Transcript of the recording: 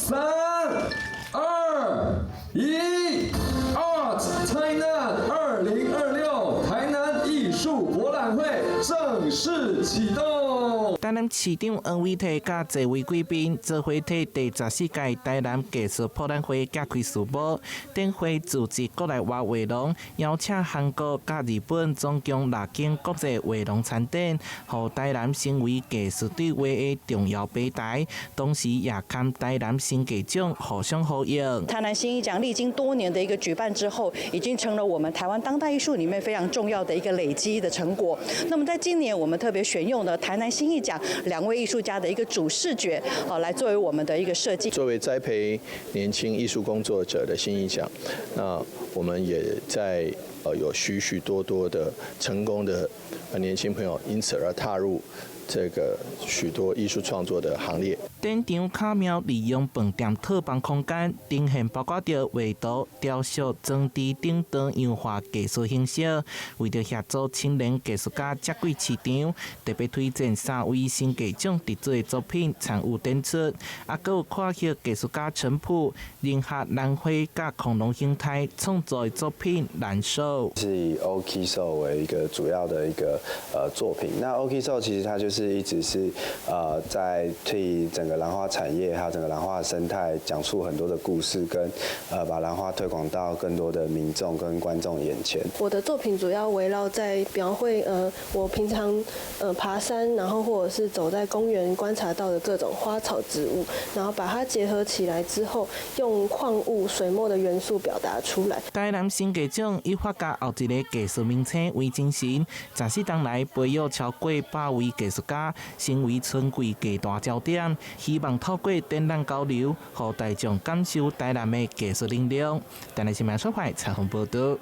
3、2、1 ，Art Tainan 2026台南艺术博览会正式启动。台南市长黄伟綽甲侪位贵宾做伙替第14届台南艺术博览会揭开序幕。展会组织国内外画廊，邀请韩国甲日本总共6间国际画廊参展，让台南成为艺术对话的重要平台。同时，也看台南新艺奖互相呼应。台南新艺奖历经多年的一个举办之后，已经成了我们台湾当代艺术里面非常重要的一个累积的成果。那么在今年，我们特别选用了台南新艺奖2位艺术家的一个主视觉，来作为我们的一个设计。作为栽培年轻艺术工作者的新艺奖，那我们也在有许许多多的成功的年轻朋友因此而踏入这个许多艺术创作的行列。展场巧妙利用饭店套房空间，呈现包括着画图、雕塑、装置等多样化艺术形式。为着协助青年艺术家接轨市场，特别推荐3位新艺奖得主的作品参与展出，还有跨域艺术家陈普联合南非甲恐龙形态创作的作品《蓝手》。是以 Oki Show 为一个主要的一个作品。那 Oki Show 其实它就是一直是在替整个兰花产业还有整个兰花的生态讲述很多的故事，跟把兰花推广到更多的民众跟观众眼前。我的作品主要围绕在描绘我平常爬山，然后或者是走在公园观察到的各种花草植物，然后把它结合起来之后，用矿物、水墨的元素表达出来。台南新艺奖以发家后一个艺术名称为精神，14年来培育超过100位艺术家，成为春季艺大焦点。希望透过展览交流，让大众感受台南的艺术力量。台南新闻所采采访报道。